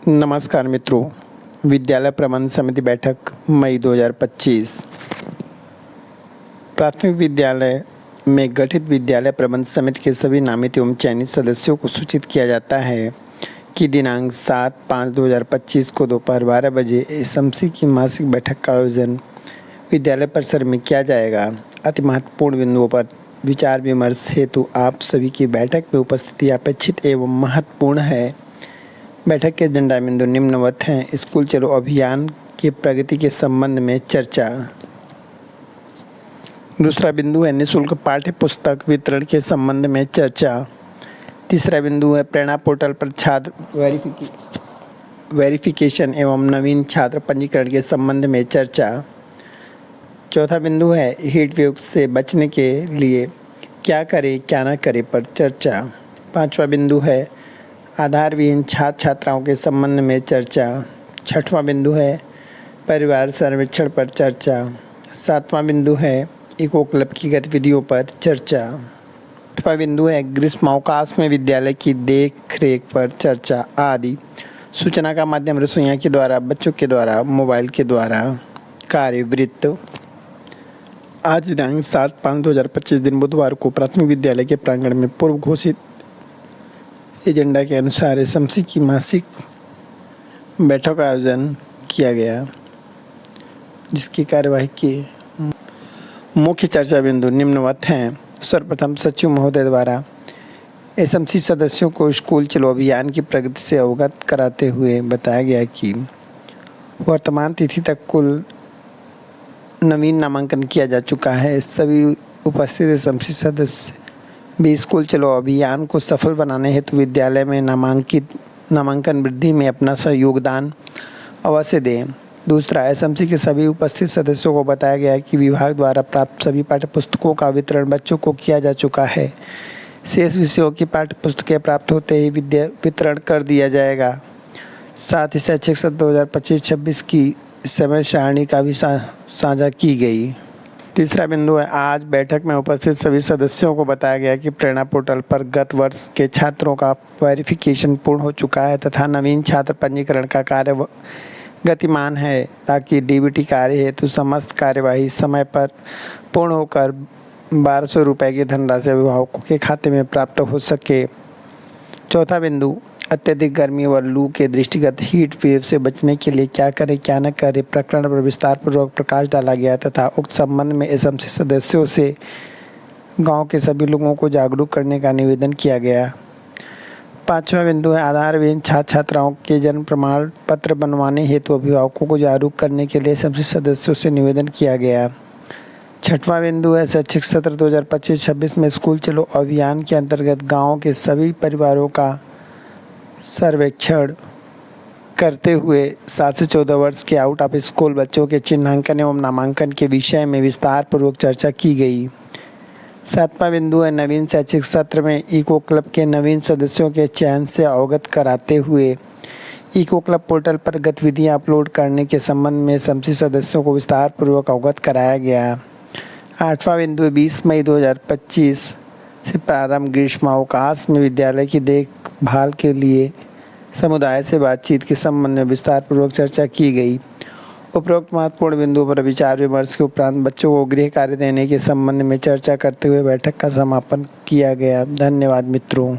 नमस्कार मित्रों, विद्यालय प्रबंध समिति बैठक मई 2025। प्राथमिक विद्यालय में गठित विद्यालय प्रबंध समिति के सभी नामित एवं चयनित सदस्यों को सूचित किया जाता है कि दिनांक 7/5/2025 को दोपहर 12 बजे एसएमसी की मासिक बैठक का आयोजन विद्यालय परिसर में किया जाएगा। अति महत्वपूर्ण बिंदुओं पर विचार विमर्श हेतु आप सभी की बैठक में उपस्थिति अपेक्षित एवं महत्वपूर्ण है। बैठक के एजेंडा बिंदु निम्नवत हैं। स्कूल चलो अभियान की प्रगति के संबंध में चर्चा। दूसरा बिंदु है निःशुल्क पाठ्य पुस्तक वितरण के संबंध में चर्चा। तीसरा बिंदु है प्रेरणा पोर्टल पर छात्र वेरिफिकेशन एवं नवीन छात्र पंजीकरण के संबंध में चर्चा। चौथा बिंदु है हीट वेव से बचने के लिए क्या करें क्या न करें पर चर्चा। पांचवा बिंदु है आधार विहीन छात्र छात्राओं के संबंध में चर्चा। छठवां बिंदु है परिवार सर्वेक्षण पर चर्चा। सातवां बिंदु है इको क्लब की गतिविधियों पर चर्चा। आठवां बिंदु है ग्रीष्मावकाश में विद्यालय की देख रेख पर चर्चा आदि। सूचना का माध्यम रसोइयाँ के द्वारा, बच्चों के द्वारा, मोबाइल के द्वारा कार्यवृत्त। आज दिनांक 7/5/2025 दिन बुधवार को प्राथमिक विद्यालय के प्रांगण में पूर्व घोषित एजेंडा के अनुसार एसएमसी की मासिक बैठक का आयोजन किया गया, जिसकी कार्यवाही की मुख्य चर्चा बिंदु निम्नवत हैं। सर्वप्रथम सचिव महोदय द्वारा एसएमसी सदस्यों को स्कूल चलो अभियान की प्रगति से अवगत कराते हुए बताया गया कि वर्तमान तिथि तक कुल नवीन नामांकन किया जा चुका है। सभी उपस्थित एसएमसी सदस्य भी स्कूल चलो अभियान को सफल बनाने हेतु विद्यालय में नामांकन वृद्धि में अपना योगदान अवश्य दें। दूसरा, एसएमसी के सभी उपस्थित सदस्यों को बताया गया कि विभाग द्वारा प्राप्त सभी पाठ्यपुस्तकों का वितरण बच्चों को किया जा चुका है। शेष विषयों की पाठ्यपुस्तकें प्राप्त होते ही वितरण कर दिया जाएगा। साथ ही शैक्षिक सत्र 2025-26 की समय सारणी का भी साझा की गई। तीसरा बिंदु है आज बैठक में उपस्थित सभी सदस्यों को बताया गया कि प्रेरणा पोर्टल पर गत वर्ष के छात्रों का वेरिफिकेशन पूर्ण हो चुका है तथा नवीन छात्र पंजीकरण का कार्य गतिमान है, ताकि डीबीटी कार्य हेतु समस्त कार्यवाही समय पर पूर्ण होकर 1200 रुपये की धनराशि अभिभावकों के खाते में प्राप्त हो सके। चौथा बिंदु अत्यधिक गर्मी व लू के दृष्टिगत हीट वेव से बचने के लिए क्या करें क्या न करें प्रकरण पर विस्तार पूर्वक प्रकाश डाला गया तथा उक्त संबंध में एसएमसी सदस्यों से गांव के सभी लोगों को जागरूक करने का निवेदन किया गया। पांचवा बिंदु है आधार विहीन छात्र छात्राओं के जन्म प्रमाण पत्र बनवाने हेतु अभिभावकों को जागरूक करने के लिए एसएमसी सदस्यों से निवेदन किया गया। छठवां बिंदु है शैक्षिक सत्र 2025-26 में स्कूल चलो अभियान के अंतर्गत गाँव के सभी परिवारों का सर्वेक्षण करते हुए 7 से 14 वर्ष के आउट ऑफ स्कूल बच्चों के चिन्हांकन एवं नामांकन के विषय में विस्तार पूर्वक चर्चा की गई। सातवां बिंदु है नवीन शैक्षिक सत्र में इको क्लब के नवीन सदस्यों के चयन से अवगत कराते हुए इको क्लब पोर्टल पर गतिविधियां अपलोड करने के संबंध में एसएमसी सदस्यों को विस्तार पूर्वक अवगत कराया गया। आठवां बिंदु 20 मई 2025 से प्रारंभ ग्रीष्मावकाश में विद्यालय की देखभाल के लिए समुदाय से बातचीत के संबंध में विस्तार पूर्वक चर्चा की गई। उपरोक्त महत्वपूर्ण बिंदुओं पर विचार विमर्श के उपरांत बच्चों को गृह कार्य देने के संबंध में चर्चा करते हुए बैठक का समापन किया गया। धन्यवाद मित्रों।